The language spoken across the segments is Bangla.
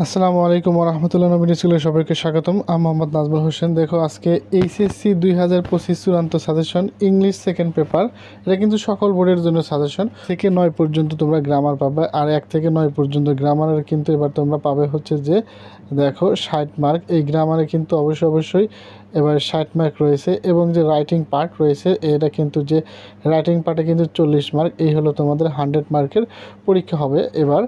আসসালামু আলাইকুম রহমতুল্লাহ নবীন স্কুলের সবাইকে স্বাগতম। আমি মোহাম্মদ নাজমুল হোসেন। দেখো আজকে এইচএসসি 2025 চূড়ান্ত সাজেশন ইংলিশ সেকেন্ড পেপার। এটা কিন্তু সকল বোর্ডের জন্য সাজেশন। থেকে 9 পর্যন্ত তোমরা গ্রামার পাবে, আর 1 থেকে 9 পর্যন্ত গ্রামারের কিন্তু এবার তোমরা পাবে হচ্ছে যে দেখো 60 মার্ক। এই গ্রামারে কিন্তু অবশ্যই এবার 60 মার্ক রয়েছে, এবং যে রাইটিং পার্ট রয়েছে এটা কিন্তু যে রাইটিং পার্টে কিন্তু 40 মার্ক। এই হলো তোমাদের 100 মার্কের পরীক্ষা হবে। এবার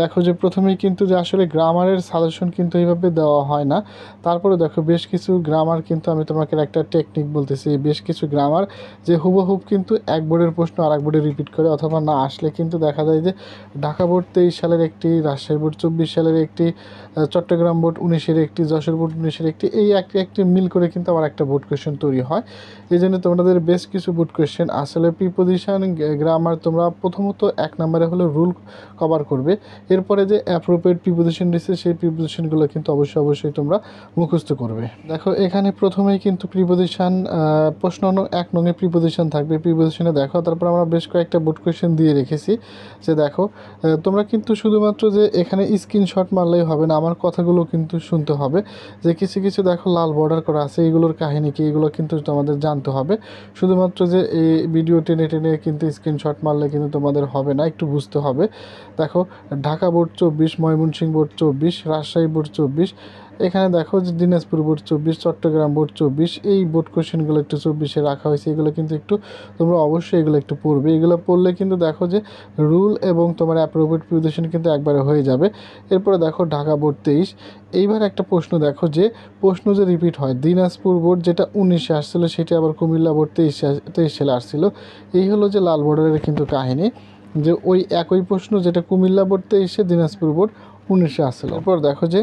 দেখো যে প্রথমেই কিন্তু যে আসলে গ্রামারের সাজেশন কিন্তু এইভাবে দেওয়া হয় না। তারপরে দেখো বেশ কিছু গ্রামার কিন্তু আমি তোমাকে একটা টেকনিক বলতেছি, বেশ কিছু গ্রামার যে হুবহুব কিন্তু এক বোর্ডের প্রশ্ন আর এক বোর্ডে রিপিট করে, অথবা না আসলে কিন্তু দেখা যায় যে ঢাকা বোর্ড 23 সালের একটি, রাজশাহী বোর্ড 24 সালের একটি, চট্টগ্রাম বোর্ড 19-এর একটি, যশোর বোর্ড 19-এর একটি, এই একটি মিল করে কিন্তু আবার একটা বোর্ড কোয়েশ্চেন তৈরি হয়। এই জন্য তোমাদের বেশ কিছু বোর্ড কোয়েশ্চেন আসলে প্রিপোজিশন গ্রামার তোমরা প্রথমত 1 নম্বরে হলো রুল কভার করবে। এরপরে যে অ্যাপ্রোপ্রিয়েট প্রিপোজিশন দিচ্ছে সেই প্রিপোজিশনগুলো কিন্তু অবশ্যই তোমরা মুখস্থ করবে। দেখো এখানে প্রথমেই কিন্তু প্রিপোজিশন প্রশ্ন 1 নঙে প্রিপোজিশন থাকবে। প্রিপোজিশনে দেখো তারপর আমরা বেশ কয়েকটা বোর্ড কোয়েশ্চেন দিয়ে রেখেছি। যে দেখো তোমরা কিন্তু শুধুমাত্র যে এখানে স্ক্রিনশট মারলেই হবে না, আমার কথাগুলো কিন্তু শুনতে হবে। যে কিছু দেখো লাল বর্ডার করা আছে, এইগুলোর কাহিনী কি, এগুলো কিন্তু তোমাদের জানতে হবে। শুধুমাত্র যে এই ভিডিও টেনে কিন্তু স্ক্রিনশট মারলে কিন্তু তোমাদের হবে না, একটু বুঝতে হবে। দেখো Dhaka board 24, Mymensingh board 24, Rajshahi board 24, এখানে দেখো যে দিনাজপুর বোর্ড 24, চট্টগ্রাম বোর্ড 24, এই বোর্ড কোশ্চেনগুলো একটু 24-এ রাখা হয়েছে। এগুলো কিন্তু একটু তোমরা অবশ্যই এগুলো একটু পড়বে। এগুলো পড়লে কিন্তু দেখো যে রুল এবং তোমার অ্যাপ্রোপ্রিয়েট প্রিপোজিশন কিন্তু একবারে হয়ে যাবে। এরপরে দেখো ঢাকা বোর্ড 23, এইবার একটা প্রশ্ন দেখো যে প্রশ্ন যে রিপিট হয়, দিনাজপুর বোর্ড যেটা 19-এ আসছিলো সেটা আবার কুমিল্লা বোর্ড 23 সালে আসছিলো। এই হলো যে লাল বর্ডারের কিন্তু কাহিনী, যে ওই একই প্রশ্ন যেটা কুমিল্লা বোর্ড 23-এ, দিনাজপুর বোর্ড 19-এ আসছিল। এরপর দেখো যে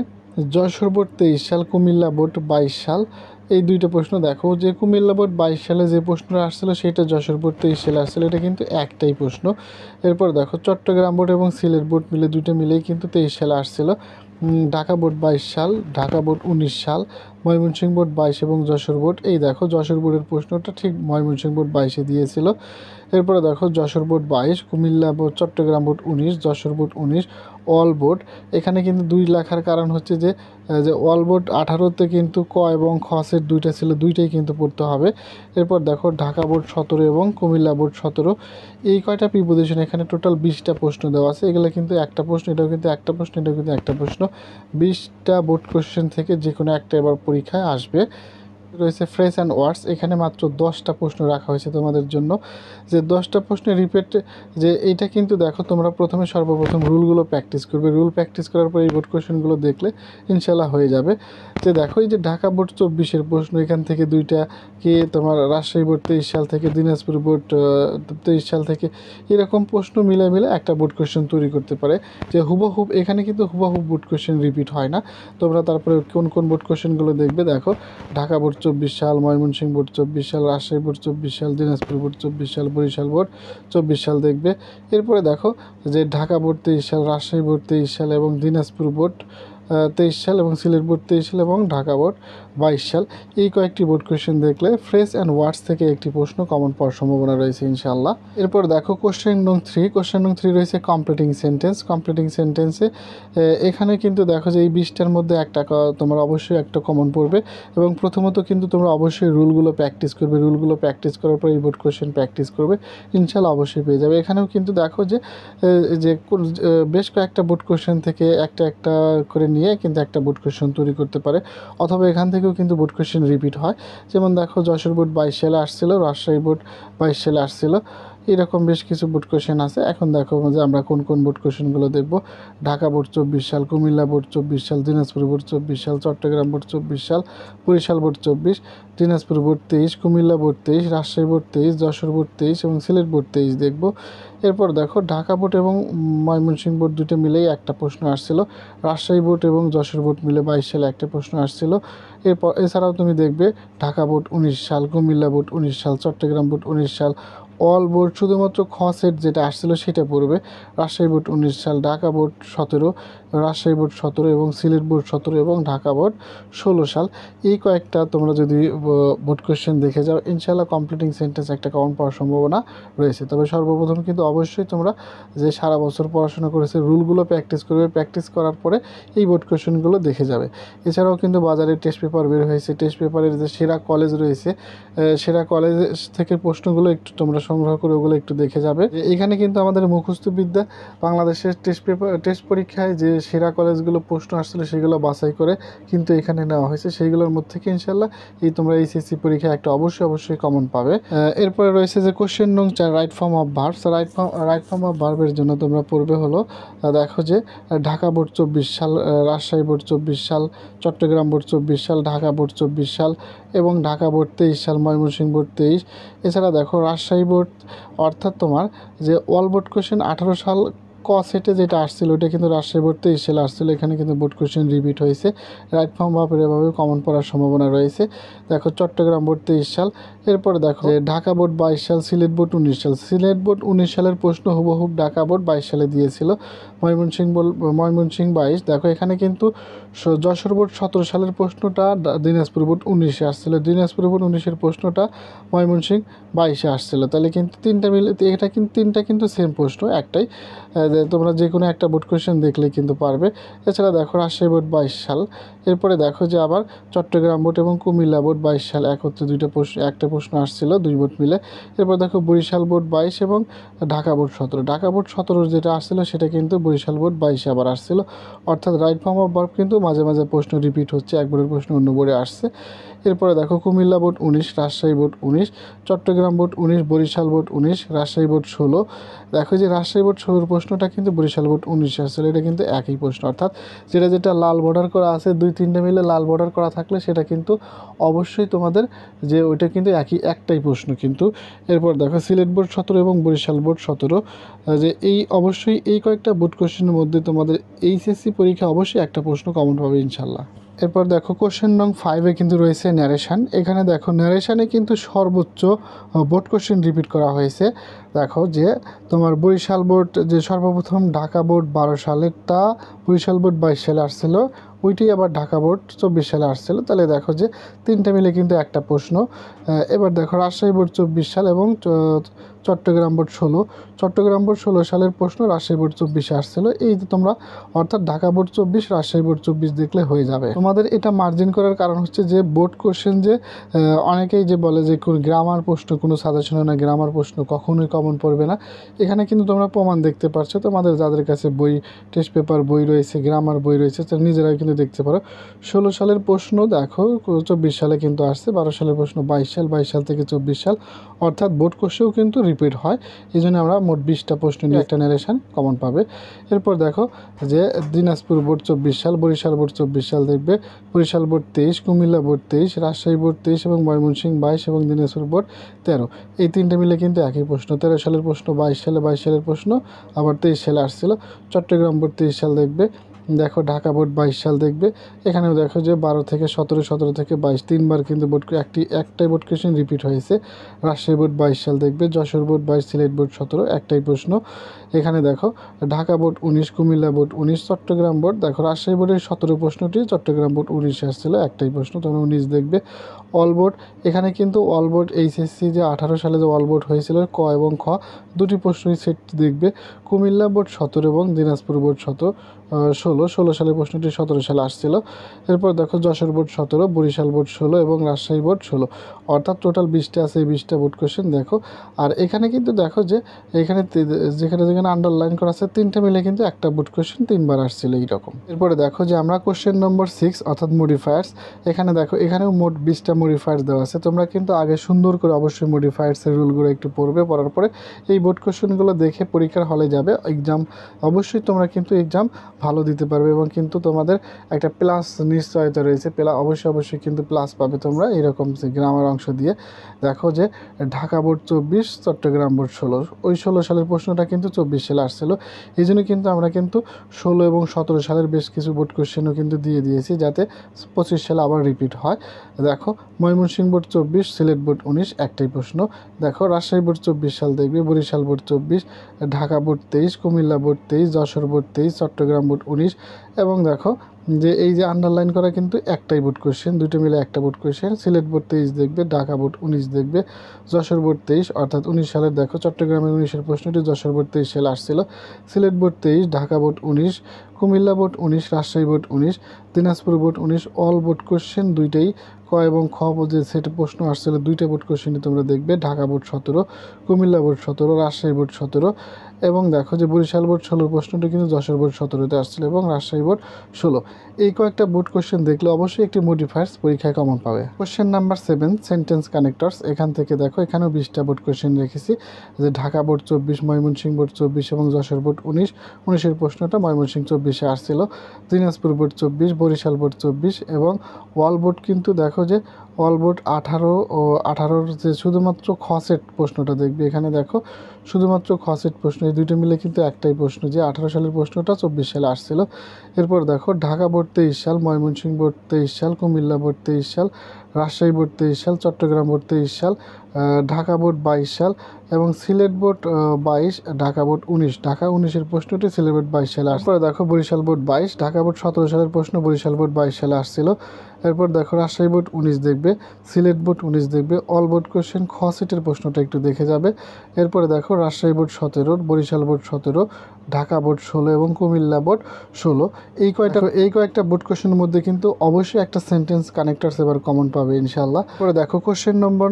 যশোর বোর্ড 23 সাল, কুমিল্লা বোর্ড 22 সাল, এই দুইটা প্রশ্ন দেখো যে কুমিল্লা বোর্ড 22 সালে যে প্রশ্নটা আসছিলো সেটা যশোর বোর্ড 23 সালে আসছিলো, এটা কিন্তু একটাই প্রশ্ন। এরপর দেখো চট্টগ্রাম বোর্ড এবং সিলেট বোর্ড মিলে দুইটা মিলেই কিন্তু 23 সালে আসছিলো। ঢাকা বোর্ড 22 সাল, ঢাকা বোর্ড 19 সাল, ময়মনসিংহ বোর্ড 22 এবং যশোর বোর্ড, এই দেখো যশোর বোর্ডের প্রশ্নটা ঠিক ময়মনসিংহ বোর্ড 22-এ দিয়েছিল। এরপরে দেখো Jessore board 22, Comilla board, Chittagong board 19, Jessore board 19, all board. এখানে কিন্তু 2 লেখার কারণ হচ্ছে যে অল বোর্ড 18-তে কিন্তু ক এবং খ সেট দুইটা ছিল, দুইটাই কিন্তু পড়তে হবে। এরপর দেখো ঢাকা বোর্ড 17 এবং কুমিল্লা বোর্ড 17, এই কয়টা প্রিপোজিশন, এখানে টোটাল 20টা প্রশ্ন দেওয়া আছে। এগুলো কিন্তু একটা প্রশ্ন, এটাও কিন্তু একটা প্রশ্ন, এটাও কিন্তু একটা প্রশ্ন। 20টা বোর্ড কোশ্চেন থেকে যে কোনো একটা এবার পরীক্ষায় আসবে। রয়েছে ফ্রেজ অ্যান্ড ওয়ার্ডস, এখানে মাত্র 10টা প্রশ্ন রাখা হয়েছে তোমাদের জন্য। যে 10টা প্রশ্নের রিপিট, যে এইটা কিন্তু দেখো তোমরা প্রথমে সর্বপ্রথম রুলগুলো প্র্যাকটিস করবে। রুল প্র্যাকটিস করার পর এই বোর্ড কোশ্চেনগুলো দেখলে ইনশাল্লাহ হয়ে যাবে। যে দেখো এই যে ঢাকা বোর্ড 24-এর প্রশ্ন, এখান থেকে দুইটা কি তোমার রাজশাহী বোর্ড 23 সাল থেকে, দিনাজপুর বোর্ড 23 সাল থেকে, এরকম প্রশ্ন মিলে একটা বোর্ড কোশ্চেন তৈরি করতে পারে। যে হুবহুব এখানে কিন্তু হুবহুব বোর্ড কোশ্চেন রিপিট হয় না। তোমরা তারপরে কোন বোর্ড কোশ্চেনগুলো দেখবে, দেখো ঢাকা বোর্ড 24 সাল, ময়মনসিংহ বোর্ড 24 সাল, রাজশাহী বোর্ড 24 সাল, দিনাজপুর বোর্ড 24 সাল, বরিশাল বোর্ড 24 সাল দেখবে। এরপরে দেখো যে ঢাকা বোর্ড 23 সাল, রাজশাহী বোর্ড 23 সাল এবং দিনাজপুর বোর্ড 23 সাল এবং সিলেট বোর্ড 23 সাল এবং ঢাকা বোর্ড 22 সাল, এই কয়েকটি বোর্ড কোয়েশ্চেন দেখলে ফ্রেজ অ্যান্ড ওয়ার্ডস থেকে একটি প্রশ্ন কমন পাওয়ার সম্ভাবনা রয়েছে ইনশাআল্লাহ। এরপর দেখো কোশ্চেন নং 3 রয়েছে কমপ্লিটিং সেন্টেন্স। কমপ্লিটিং সেন্টেন্সে এখানে কিন্তু দেখো যে এই 20টার মধ্যে একটা তোমার অবশ্যই একটা কমন পড়বে, এবং প্রথমত কিন্তু তোমরা অবশ্যই রুলগুলো প্র্যাকটিস করবে। রুলগুলো প্র্যাকটিস করার পর এই বোর্ড কোয়েশ্চেন প্র্যাকটিস করবে, ইনশাআল্লাহ অবশ্যই পেয়ে যাবে। এখানেও কিন্তু দেখো যে বেশ কয়েকটা বোর্ড কোয়েশ্চেন থেকে একটা করে নিয়ে কিন্তু একটা বোর্ড কোয়েশ্চেন তৈরি করতে পারে, অথবা এখান থেকেও কিন্তু বোর্ড কোয়েশ্চেন রিপিট হয়। যেমন দেখো যশোর বোর্ড 22 সালে আসছিল, রাজশাহী বোর্ড 22 সালে আসছিল, এরকম বেশ কিছু বোর্ড কোয়েশ্চেন আছে। এখন দেখো যে আমরা কোন বোর্ড কোয়েশ্চেনগুলো দেখব। ঢাকা বোর্ড 24 সাল, কুমিল্লা বোর্ড 24 সাল, দিনাজপুর বোর্ড 24 সাল, চট্টগ্রাম বোর্ড 24 সাল, Barishal board 24, Dinajpur board 23, Comilla board 23, Rajshahi board 23, Jessore board 23 এবং সিলেট বোর্ড 23 দেখব। এরপর দেখো ঢাকা বোর্ড এবং ময়মনসিংহ বোর্ড দুটো মিলেই একটা প্রশ্ন আসছিল, রাজশাহী বোর্ড এবং যশোর বোর্ড মিলে 22 সালে একটা প্রশ্ন আসছিল। এছাড়াও তুমি দেখবে ঢাকা বোর্ড 19 সাল, কুমিল্লা বোর্ড 19 সাল, চট্টগ্রাম বোর্ড 19 সাল, অল বোর্ড শুধুমাত্র খ সেট যেটা আসছিল সেটা পড়বে। রাজশাহী বোর্ড 19 সাল, ঢাকা বোর্ড 17, রাজশাহী বোর্ড 17 এবং সিলেট বোর্ড 17 এবং ঢাকা বোর্ড 16 সাল। এই কয়েকটা তোমরা যদি বোর্ড কোয়েশ্চেন দেখে যাও ইনশাআল্লাহ কমপ্লিটিং সেন্টেন্স একটা কমন পাওয়ার সম্ভাবনা রয়েছে। তবে সর্বপ্রথম কিন্তু অবশ্যই তোমরা যে সারা বছর পড়াশোনা করেছে রুলগুলো প্র্যাকটিস করবে, প্র্যাকটিস করার পরে এই বোর্ড কোয়েশ্চেনগুলো দেখে যাবে। এছাড়াও কিন্তু বাজারে টেস্ট পেপার বের হয়েছে, টেস্ট পেপারের যে সেরা কলেজ রয়েছে সেরা কলেজ থেকে প্রশ্নগুলো একটু তোমরা সংগ্রহ করে ওগুলো একটু দেখে যাবে। এখানে কিন্তু আমাদের মুখস্থ বিদ্যা বাংলাদেশের টেস্ট পরীক্ষায় যে সেরা কলেজগুলো প্রশ্ন আসছিল সেগুলো বাছাই করে কিন্তু এখানে নেওয়া হয়েছে। সেইগুলোর মধ্যে থেকে ইনশাল্লাহ তোমরা এইচএসসি পরীক্ষায় একটা অবশ্যই কমন পাবে। এরপরে রয়েছে যে কোশ্চেন নং 4 right form of verbs. Right form of ভার্বের জন্য তোমরা পড়বে হলো দেখো যে ঢাকা বোর্ড 24 সাল, রাজশাহী বোর্ড 24 সাল, চট্টগ্রাম বোর্ড 24 সাল, ঢাকা বোর্ড 24 সাল এবং ঢাকা বোর্ড 23 সাল, ময়মনসিংহ বোর্ড 23। এছাড়া দেখো রাজশাহী বোর্ড অর্থাৎ তোমার যে অল বোর্ড কোশ্চেন 18 সাল ক সেটে যেটা আসছিল ওটা কিন্তু রাজশাহী বোর্ড 23 সালে আসছিল। এখানে কিন্তু বোর্ড কোশ্চেন রিপিট হয়েছে। রাইট ফর্ম ভার্বের এভাবে কমন পড়ার সম্ভাবনা রয়েছে। দেখো চট্টগ্রাম বোর্ড 23 সাল। এরপরে দেখো যে ঢাকা বোর্ড 22 সাল, সিলেট বোর্ড 19 সাল। সিলেট বোর্ড 19 সালের প্রশ্ন হুবহুব ঢাকা বোর্ড 22 সালে দিয়েছিল। ময়মনসিংহ 22। দেখো এখানে কিন্তু যশোর বোর্ড 17 সালের প্রশ্নটা দিনাজপুর বোর্ড 19-এ আসছিল। দিনাজপুর বোর্ড 19-এর প্রশ্নটা ময়মনসিংহ 22-এ আসছিল। তাহলে কিন্তু তিনটা মিলে এটা কিন্তু তিনটা কিন্তু সেম প্রশ্ন একটাই। তোমরা যে কোনো একটা বোর্ড কোয়েশ্চেন দেখলে কিন্তু পারবে। এছাড়া দেখো রাজশাহী বোর্ড 22 সাল। এরপরে দেখো যে আবার চট্টগ্রাম বোর্ড এবং কুমিল্লা বোর্ড 22 সাল একত্রে একটা প্রশ্ন আসছিল দুই বোর্ড মিলে। এরপর দেখো বরিশাল বোর্ড 22 এবং ঢাকা বোর্ড 17। ঢাকা বোর্ড 17 যেটা আসছিল সেটা কিন্তু বরিশাল বোর্ড 22 আবার আসছিল। অর্থাৎ রাইট ফর্ম অফ ভার্ব কিন্তু মাঝে মাঝে প্রশ্ন রিপিট হচ্ছে, এক বোর্ডের প্রশ্ন অন্য বোর্ডে আসছে। এরপরে দেখো Comilla board 19, Rajshahi board 19, Chittagong board 19, Barishal board 19, Rajshahi board 16। দেখো যে রাজশাহী বোর্ড 16 প্রশ্নটা কিন্তু বরিশাল বোর্ড 19 আসছিল। এটা কিন্তু একই প্রশ্ন, অর্থাৎ যেটা লাল বর্ডার করা আছে 2-3টে মিলে লাল বর্ডার করা থাকলে সেটা কিন্তু অবশ্যই তোমাদের যে ওইটা কিন্তু একটাই প্রশ্ন কিন্তু। এরপর দেখো সিলেট বোর্ড 17 এবং বরিশাল বোর্ড 17 যে অবশ্যই এই কয়েকটা বোর্ড কোশ্চেনের মধ্যে তোমাদের এইচএসসি পরীক্ষা অবশ্যই একটা প্রশ্ন কমন পাবে ইনশাল্লাহ। এরপর দেখো কোশ্চেন নং 5-এ কিন্তু রয়েছে ন্যারেশন। এখানে দেখো ন্যারেশনে কিন্তু সর্বোচ্চ বোর্ড কোশ্চেন রিপিট করা হয়েছে। দেখো যে তোমার বরিশাল বোর্ড যে সর্বপ্রথম ঢাকা বোর্ড 12 সালেরটা বরিশাল বোর্ড 22 সালে আসছিল, ওইটাই আবার ঢাকা বোর্ড 24 সালে আসছিল। তাহলে দেখো যে তিনটে মিলে কিন্তু একটা প্রশ্ন। এবার দেখো রাজশাহী বোর্ড 24 সাল এবং চট্টগ্রাম বোর্ড 16। চট্টগ্রাম বোর্ড 16 সালের প্রশ্ন রাজশাহী বোর্ড 24-এ আসছিল। এই যে তোমরা অর্থাৎ ঢাকা বোর্ড 24, রাজশাহী বোর্ড 24 দেখলে হয়ে যাবে। তোমাদের এটা মার্জিন করার কারণ হচ্ছে যে বোর্ড কোশ্চেন যে অনেকেই যে বলে যে গ্রামার প্রশ্ন কোনো সাজেশনে না, গ্রামার প্রশ্ন কখনোই কমন পড়বে না। এখানে কিন্তু তোমরা প্রমাণ দেখতে পারছো। তোমাদের যাদের কাছে বই টেস্ট পেপার বই রয়েছে, গ্রামার বই রয়েছে, তারা নিজেরাই কিন্তু দেখতে পারো। 16 সালের প্রশ্ন দেখো 24 সালে কিন্তু আসছে, 12 সালের প্রশ্ন 22 সাল, 22 সাল থেকে 24 সাল, অর্থাৎ বোর্ড কোশ্চেও কিন্তু রিপিট হয়। এই জন্য আমরা মোট 20টা প্রশ্ন নিয়ে একটা ন্যারেশন কমন পাবে। এরপর দেখো যে দিনাজপুর বোর্ড 24 সাল, বরিশাল বোর্ড 24 সাল দেখবে, Barishal board 23, Comilla board 23, Rajshahi board 23 এবং ময়মনসিংহ 22 এবং দিনাজপুর বোর্ড 13। এই তিনটে মিলে কিন্তু একই প্রশ্ন। 13 সালের প্রশ্ন 22 সালে, 22 সালের প্রশ্ন আবার 23 সালে আসছিল। চট্টগ্রাম বোর্ড 23 সাল দেখবে। দেখো ঢাকা বোর্ড 22 সাল দেখবে। এখানেও দেখো যে 12 থেকে 17, 17 থেকে 22 তিনবার কিন্তু একটাই বোর্ড কোয়েশ্চেন রিপিট হয়েছে। রাজশাহী বোর্ড 22 সাল দেখবে, যশোর বোর্ড 22, সিলেট বোর্ড 17, একটাই প্রশ্ন। এখানে দেখো Dhaka board 19, Comilla board 19, Chittagong board দেখো রাজশাহী বোর্ডের 17 প্রশ্নটি, চট্টগ্রাম বোর্ড 19 আসছিল, একটাই প্রশ্ন, তোমরা 19 দেখবে। অল বোর্ড এখানে কিন্তু অল বোর্ড এইচএসসি যে 18 সালে যে অল বোর্ড হয়েছিল ক এবং খ দুটি প্রশ্নই সেট দেখবে। কুমিল্লা বোর্ড 17 এবং দিনাজপুর বোর্ড 16 সালের প্রশ্নটি 17 সালে আসছিল। এরপর দেখো যশোর বোর্ড 17, বরিশাল বোর্ড 16 এবং রাজশাহী বোর্ড 16, অর্থাৎ টোটাল 20টা আছে। এই 20টা বোর্ড কোয়েশ্চেন দেখো। আর এখানে কিন্তু দেখো যে এখানে যেখানে আন্ডারলাইন করা আছে তিনটা মিলে কিন্তু একটা বোর্ড কোয়েশ্চেন তিনবার আসছিল এইরকম। এরপরে দেখো যে আমরা কোশ্চেন নম্বর 6 অর্থাৎ মডিফায়ার্স। এখানে দেখো এখানেও মোট 20টা মডিফায়ার্স দেওয়া আছে। তোমরা কিন্তু আগে সুন্দর করে অবশ্যই মডিফায়ার্সের রুলগুলো একটু পড়বে, পড়ার পরে এই বোর্ড কোয়েশ্চেনগুলো দেখে পরীক্ষার হলে যাবে। অবশ্যই তোমরা কিন্তু এক্সাম ভালো দিতে পারবে এবং কিন্তু তোমাদের একটা প্লাস নিশ্চয়তা রয়েছে। অবশ্যই কিন্তু প্লাস পাবে তোমরা এরকম যে গ্রামার অংশ দিয়ে। দেখো যে ঢাকা বোর্ড 24, চট্টগ্রাম বোর্ড 16, ওই 16 সালের প্রশ্নটা কিন্তু 24 সালে আসছিল। এই জন্য কিন্তু আমরা কিন্তু 16 এবং 17 সালের বেশ কিছু বোর্ড কোশ্চেনও কিন্তু দিয়ে দিয়েছি, যাতে 25 সালে আবার রিপিট হয়। দেখো ময়মনসিংহ বোর্ড 24, সিলেট বোর্ড 19, একটাই প্রশ্ন। দেখো রাজশাহী বোর্ড 24 সাল দেখবে, Barishal board 24, Dhaka board 23, Comilla board 23, Jessore board 23, Chittagong board 19। এবং দেখো যে এই যে আন্ডারলাইন করা কিন্তু একটাই বোর্ড কোশ্চেন, দুটো মিলে একটা বোর্ড কোশ্চেন। সিলেট বোর্ড 23 দেখবে, ঢাকা বোর্ড 19 দেখবে, যশোর বোর্ড 23 অর্থাৎ 19 সালের। দেখো চট্টগ্রামের 19-এর প্রশ্নটি যশোর বোর্ড 23 সালে আসছিল। Sylhet board 23, Dhaka board 19, Comilla board 19, Rajshahi board 19, Dinajpur board 19। All board question দুইটাই, ক এবং খ যে সেটা প্রশ্ন আসছিল দুইটা বোর্ড কোশ্চেনই তোমরা দেখবে। Dhaka board 17, Comilla board 17, Rajshahi board 17। এবং দেখো যে বরিশাল বোর্ড 16 প্রশ্নটি কিন্তু যশোর বোর্ড 17-তে আসছিল এবং রাজশাহী বোর্ড 16। এই কয়েকটা বোর্ড কোশ্চেন দেখলে অবশ্যই একটি মডিফায়ার্স পরীক্ষায় কমন পাবে। Question number 7, sentence connectors. এখান থেকে দেখো এখানেও 20টা বোর্ড কোশ্চেন রেখেছি, যে ঢাকা বোর্ড 24, ময়মনসিংহ বোর্ড 24 এবং যশোর বোর্ড 19। 19-এর প্রশ্নটা ময়মনসিংহ 24-এ আসছিল। দিনাজপুর বোর্ড 24, বরিশাল বোর্ড 24 এবং ওয়াল বোর্ড কিন্তু দেখো যে অল বোর্ড 18 ও 18-র যে শুধুমাত্র খ সেট প্রশ্নটা দেখবে। এখানে দেখো শুধুমাত্র খ সেট প্রশ্ন, এই দুইটা মিলে কিন্তু একটাই প্রশ্ন, যে 18 সালের প্রশ্নটা 24 সালে আসছিল। এরপর দেখো ঢাকা বোর্ড 23 সাল, ময়মনসিংহ বোর্ড 23 সাল, কুমিল্লা বোর্ড 23 সাল, রাজশাহী বোর্ড 23 সাল, চট্টগ্রাম বোর্ড 23 সাল, ঢাকা বোর্ড 22 সাল এবং সিলেট বোর্ড 22, ঢাকা বোর্ড 19। ঢাকা 19-এর প্রশ্নটি সিলেট বোর্ড 22 সালে আসছে। দেখো বরিশাল বোর্ড 22, ঢাকা বোর্ড 17 সালের প্রশ্ন, বরিশাল বোর্ড 22 সালে আসছিল। এরপর দেখো রাজশাহী বোর্ড 19 দেখবে, সিলেট বোর্ড 19 দেখবে। অল বোর্ড কোশ্চেন খ সেটের প্রশ্নটা একটু দেখে যাবে। এরপরে দেখো Rajshahi board 17, Barishal board 17, Dhaka board 16 এবং কুমিল্লা বোর্ড 16। এই কয়েকটা বোর্ড কোশ্চেনের মধ্যে কিন্তু অবশ্যই একটা সেন্টেন্স কানেক্টরস এবার কমন পাবে ইনশাল্লাহ। পরে দেখো কোশ্চেন নম্বর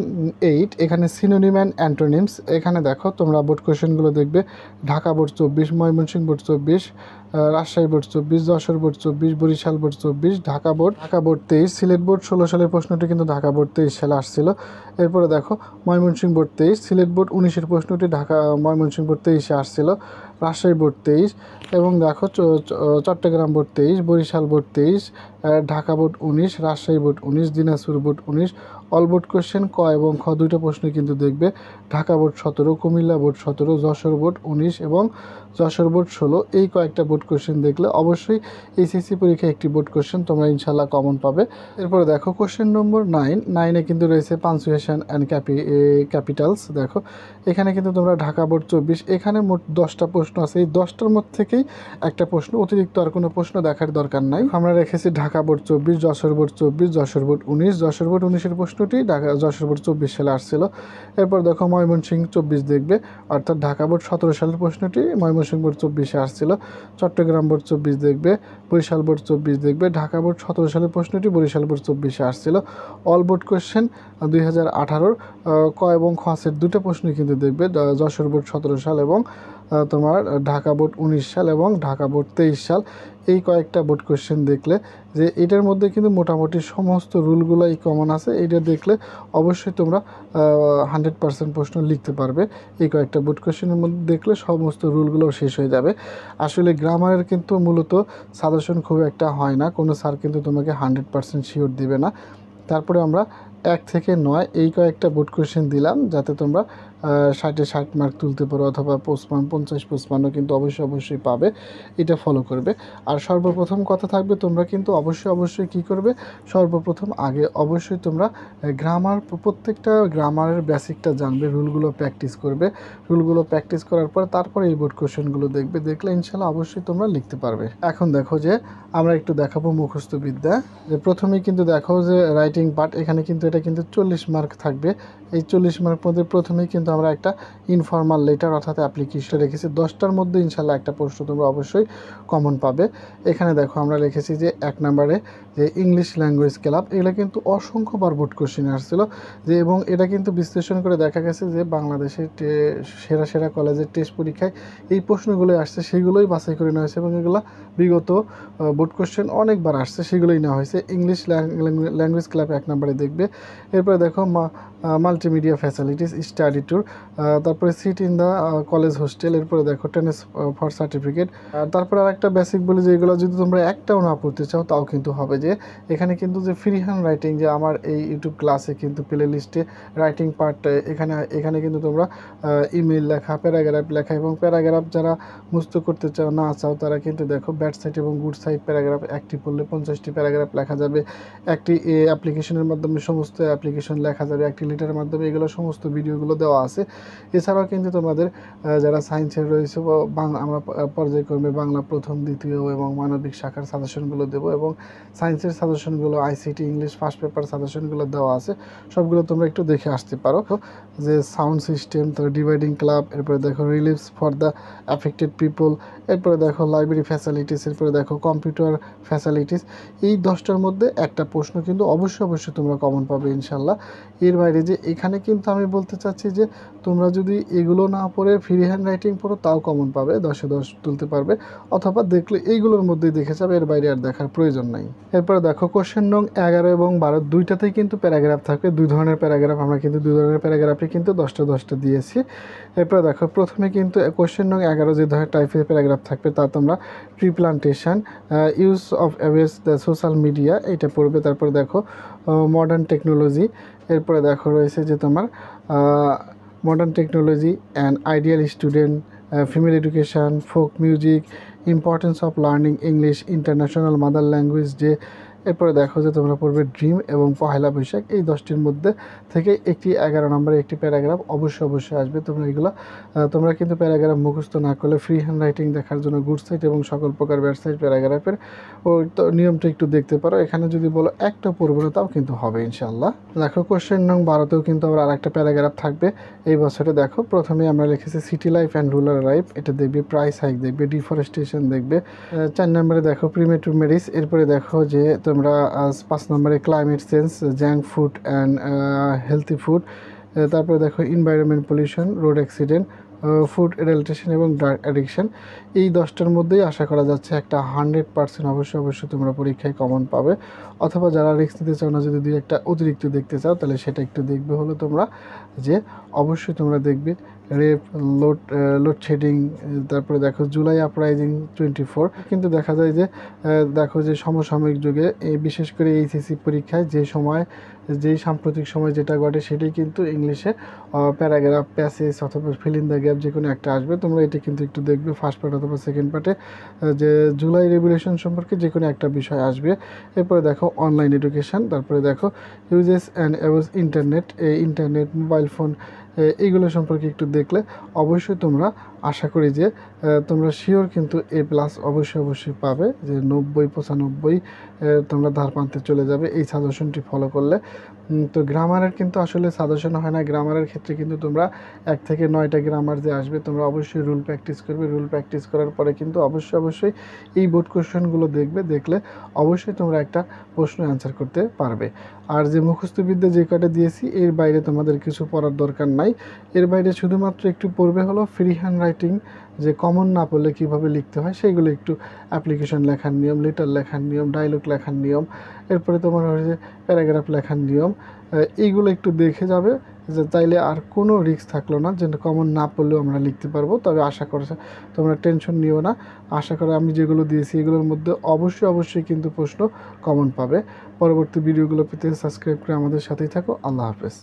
8, এখানে সিনোনিম অ্যান্ড অ্যান্টোনিমস। এখানে দেখো তোমরা বোর্ড কোশ্চেনগুলো দেখবে। Dhaka board 24, Mymensingh board 24, Rajshahi board 24, Jessore board 24, Barisal board 24, Dhaka board 23, Sylhet board 16 সালের প্রশ্নটি কিন্তু ঢাকা বোর্ড 23 সালে আসছিল। এরপরে দেখো ময়মনসিংহ বোর্ড 23, সিলেট বোর্ড 19-এর প্রশ্নটি ময়মনসিংহ বোর্ড 23-এ আসছিল। রাজশাহী বোর্ড 23 এবং দেখো Chittagong board 23, Barisal board 23, Dhaka board 19, Rajshahi board 19, Dinajpur board 19। All board question ক এবং খ দুইটা প্রশ্ন কিন্তু দেখবে। Dhaka board 17, Comilla board 17, Jessore board 19 এবং যশোর বোর্ড 16। এই কয়েকটা বোর্ড কোশ্চেন দেখলে অবশ্যই এইচএসসি পরীক্ষায় একটি বোর্ড কোশ্চেন তোমরা ইনশাল্লাহ কমন পাবে। এরপরে দেখো কোশ্চেন নম্বর 9, 9-এ কিন্তু রয়েছে পাঞ্চুয়েশন অ্যান্ড ক্যাপিটালস। দেখো এখানে কিন্তু তোমরা ঢাকা বোর্ড 24, এখানে মোট 10টা প্রশ্ন আছে, এই 10টার মধ্যে থেকেই একটা প্রশ্ন, অতিরিক্ত আর কোনো প্রশ্ন দেখার দরকার নাই। আমরা রেখেছি Dhaka board 24, Jessore board 24, Jessore board 19। Jessore board 19-এর প্রশ্নটি যশোর বোর্ড 24 সালে আসছিল। এরপর দেখো ময়মনসিংহ 24 দেখবে, অর্থাৎ ঢাকা বোর্ড 17 সালের প্রশ্নটি ময়মনসিংহ বোর্ড 24-এ আসছিল। চট্টগ্রাম বোর্ড 24 দেখবে, বরিশাল বোর্ড 24 দেখবে, ঢাকা বোর্ড 17 সালের প্রশ্নটি বরিশাল বোর্ড 24-এ আসছিল। অল বোর্ড কোশ্চেন 2018-র ক এবং খ সেট দুটো প্রশ্নই কিন্তু দেখবে, যশোর বোর্ড 17 সাল এবং তোমার ঢাকা বোর্ড 19 সাল এবং ঢাকা বোর্ড 23 সাল। এই কয়েকটা বোর্ড কোশ্চেন দেখলে যে এটার মধ্যে কিন্তু মোটামুটি সমস্ত রুলগুলোই কমন আছে, এইটা দেখলে অবশ্যই তোমরা 100% প্রশ্ন লিখতে পারবে। এই কয়েকটা বোর্ড কোশ্চেনের মধ্যে দেখলে সমস্ত রুলগুলো শেষ হয়ে যাবে। আসলে গ্রামারের কিন্তু মূলত সাজেশন খুব একটা হয় না, কোনো স্যার কিন্তু তোমাকে 100% শিওর দেবে না। তারপরে আমরা 1 থেকে 9 এই কয়েকটা বোর্ড কোশ্চেন দিলাম, যাতে তোমরা 60-এ 60 মার্ক তুলতে পারো, অথবা 50-55 কিন্তু অবশ্যই পাবে। এটা ফলো করবে। আর সর্বপ্রথম কথা থাকবে, তোমরা কিন্তু অবশ্যই কী করবে, সর্বপ্রথম আগে অবশ্যই তোমরা প্রত্যেকটা গ্রামারের বেসিকটা জানবে, রুলগুলো প্র্যাকটিস করবে। রুলগুলো প্র্যাকটিস করার পর তারপরে এই বোর্ড কোশ্চেনগুলো দেখলে ইনশাল্লাহ অবশ্যই তোমরা লিখতে পারবে। এখন দেখো যে আমরা একটু দেখাবো মুখস্থ বিদ্যা। যে প্রথমেই কিন্তু দেখো যে রাইটিং পার্ট, এখানে কিন্তু এটা কিন্তু 40 মার্ক থাকবে। এই 40 মার্ক মধ্যে প্রথমেই কিন্তু আমরা একটা ইনফর্মাল লেটার অর্থাৎ অ্যাপ্লিকেশন রেখেছি। 10টার মধ্যে ইনশাল্লাহ একটা প্রশ্ন তোমরা অবশ্যই কমন পাবে। এখানে দেখো আমরা লিখেছি যে 1 নম্বরে যে ইংলিশ ল্যাঙ্গুয়েজ ক্লাব, এগুলো কিন্তু অসংখ্যবার বোর্ড কোশ্চেন আসছিল, যে এবং এটা কিন্তু বিশ্লেষণ করে দেখা গেছে যে বাংলাদেশের সেরা কলেজের টেস্ট পরীক্ষায় এই প্রশ্নগুলোই আসছে, সেগুলোই বাছাই করে নেওয়া হয়েছে এবং এগুলো বিগত বোর্ড কোশ্চেন অনেকবার আসছে, সেগুলোই নেওয়া হয়েছে। ইংলিশ ল্যাঙ্গুয়েজ ক্লাব 1 নম্বরে দেখবে। এরপরে দেখো multimedia facilities study tool, tour, তারপরে seat in the college hostel, এরপরে দেখো টেনিস ফর সার্টিফিকেট। তারপরে আর একটা বেসিক বলি যে এগুলো যদি তোমরা একটাও না পড়তে চাও তাও কিন্তু হবে, যে এখানে কিন্তু যে ফ্রি হ্যান্ড রাইটিং, যে আমার এই ইউটিউব ক্লাসে কিন্তু প্লে লিস্টে রাইটিং পার্ট, এখানে কিন্তু তোমরা ইমেল লেখা, প্যারাগ্রাফ লেখা, এবং প্যারাগ্রাফ যারা মুস্ত করতে চাও না চাও তারা কিন্তু দেখো ব্যাড সাইড এবং গুড সাইড প্যারাগ্রাফ একটি পড়লে 50টি প্যারাগ্রাফ লেখা যাবে। একটি অ্যাপ্লিকেশনের মাধ্যমে সমস্ত অ্যাপ্লিকেশন লেখা যাবে, একটি লিটারের মাধ্যমে, এগুলো সমস্ত ভিডিওগুলো দেওয়া আছে। এছাড়াও কিন্তু তোমাদের যারা সায়েন্সের রয়েছে আমরা পর্যায়ক্রমে বাংলা প্রথম, দ্বিতীয় এবং মানবিক শাখার সাজেশনগুলো দেবো, এবং সায়েন্সের সাজেশনগুলো, আইসিটি, ইংলিশ ফার্স্ট পেপার সাজেশনগুলো দেওয়া আছে, সবগুলো তোমরা একটু দেখে আসতে পারো। যে সাউন্ড সিস্টেম, তারপরে ডিভাইডিং ক্লাব, এরপরে দেখো reliefs for the affected people, এরপরে দেখো লাইব্রেরি ফ্যাসিলিটিস, এরপরে দেখো কম্পিউটার ফ্যাসিলিটিস। এই 10টার মধ্যে একটা প্রশ্ন কিন্তু অবশ্যই তোমরা কমন পাবে ইনশাল্লাহ। এর বাইরে যে এখানে কিন্তু আমি বলতে চাচ্ছি যে তোমরা যদি এগুলো না পড়ে ফ্রি হ্যান্ড রাইটিং পড়ো তাও কমন পাবে, 10এ 10 তুলতে পারবে, অথবা দেখলে এইগুলোর মধ্যেই দেখে যাবে, এর বাইরে আর দেখার প্রয়োজন নাই। এরপরে দেখো কোশ্চেন নং 11 এবং 12 দুইটাতেই কিন্তু প্যারাগ্রাফ থাকবে, দুই ধরনের প্যারাগ্রাফ, আমরা কিন্তু দুই ধরনের প্যারাগ্রাফই কিন্তু 10টা দিয়েছি। এরপরে দেখো প্রথমে কিন্তু কোশ্চেন নং 11 যে ধরনের টাইপের প্যারাগ্রাফ থাকবে তা তোমরা tree plantation, use of always the social media, এটা পড়বে। তারপরে দেখো মডার্ন টেকনোলজি, এরপরে দেখো রয়েছে যে তোমার modern technology and ideal student, female education, folk music, importance of learning English, international mother language day. এরপরে দেখো যে তোমরা পড়বে ড্রিম এবং পহেলা বৈশাখ। এই 10টির মধ্যে থেকে একটি 11 নম্বরে একটি প্যারাগ্রাফ অবশ্যই আসবে। তোমরা কিন্তু প্যারাগ্রাফ মুখস্থ না করলে ফ্রি হ্যান্ড রাইটিং দেখার জন্য গুড সাইড এবং সকল প্রকার ব্যাড সাইড প্যারাগ্রাফের তো নিয়মটা একটু দেখতে পারো। এখানে যদি বলো একটা পড়বো না তাও কিন্তু হবে ইনশাল্লাহ। দেখো কোশ্চেন নং 12তেও কিন্তু আবার আরেকটা প্যারাগ্রাফ থাকবে এই বছরে। দেখো প্রথমে আমরা লিখেছি city life and rural life, এটা দেখবে, প্রাইস হাইক দেখবে, ডিফরেস্টেশন দেখবে। 4 নম্বরে দেখো প্রিমেটুর মেডিস, এরপরে দেখো যে তোমরা 5 নম্বরে climate change, junk food and healthy food, তারপরে দেখো environment pollution, road accident, food adulteration এবং ড্রাগ অ্যাডিকশন। এই 10টার মধ্যেই আশা করা যাচ্ছে একটা 100% অবশ্যই তোমরা পরীক্ষায় কমন পাবে, অথবা যারা রিস্ক নিতে চাও না, যদি 2-1টা অতিরিক্ত দেখতে চাও তাহলে সেটা একটু দেখবে হলো তোমরা, যে অবশ্যই তোমরা দেখবে রেপ, লোডশেডিং, তারপরে দেখো জুলাই আপরাইজিং 24। কিন্তু দেখা যায় যে দেখো যে সমসাময়িক যুগে বিশেষ করে এইচএসসি পরীক্ষায় যেই সাম্প্রতিক সময় যেটা ঘটে সেটাই কিন্তু ইংলিশে প্যারাগ্রাফ, প্যাসেজ অথবা ফিল ইন দ্য গ্যাপ যে কোনো একটা আসবে। তোমরা এটা কিন্তু একটু দেখবে ফার্স্ট পার্ট অথবা সেকেন্ড পার্টে, যে জুলাই রেগুলেশন সম্পর্কে যে কোনো একটা বিষয় আসবে। এরপরে দেখো অনলাইন এডুকেশন, তারপরে দেখো uses and abuse internet, mobile phone, এইগুলো সম্পর্কে একটু দেখলে অবশ্যই তোমরা আশা করি যে তোমরা শিওর কিন্তু A+ অবশ্যই পাবে, যে 90-95 তোমরা ধার প্রান্তে চলে যাবে এই সাজেশনটি ফলো করলে। তো গ্রামারের কিন্তু আসলে সাজেশন হয় না, গ্রামারের ক্ষেত্রে কিন্তু তোমরা 1 থেকে 9টা গ্রামার যে আসবে তোমরা অবশ্যই রুল প্র্যাকটিস করবে, রুল প্র্যাকটিস করার পরে কিন্তু অবশ্যই এই বোর্ড কোশ্চেনগুলো দেখলে অবশ্যই তোমরা একটা প্রশ্ন অ্যান্সার করতে পারবে। আর যে মুখস্থবিদ্যা যে কটা দিয়েছি এর বাইরে তোমাদের কিছু পড়ার দরকার নাই, এর বাইরে শুধুমাত্র একটু পড়বে হলো ফ্রি হ্যান্ড রাইটিং, যে কমন না পড়লে কীভাবে লিখতে হয় সেইগুলো একটু, অ্যাপ্লিকেশন লেখার নিয়ম, লেটার লেখার নিয়ম, ডায়লগ লেখার নিয়ম, এরপরে তোমার হচ্ছে প্যারাগ্রাফ লেখার নিয়ম, এইগুলো একটু দেখে যাবে, যে তাইলে আর কোনো রিস্ক থাকলো না, যে কমন না পড়লেও আমরা লিখতে পারবো। তবে আশা করছে তোমরা টেনশন নিও না, আশা করি আমি যেগুলো দিয়েছি এগুলোর মধ্যে অবশ্যই কিন্তু প্রশ্ন কমন পাবে। পরবর্তী ভিডিওগুলো পেতে সাবস্ক্রাইব করে আমাদের সাথেই থাকো। আল্লাহ হাফেজ।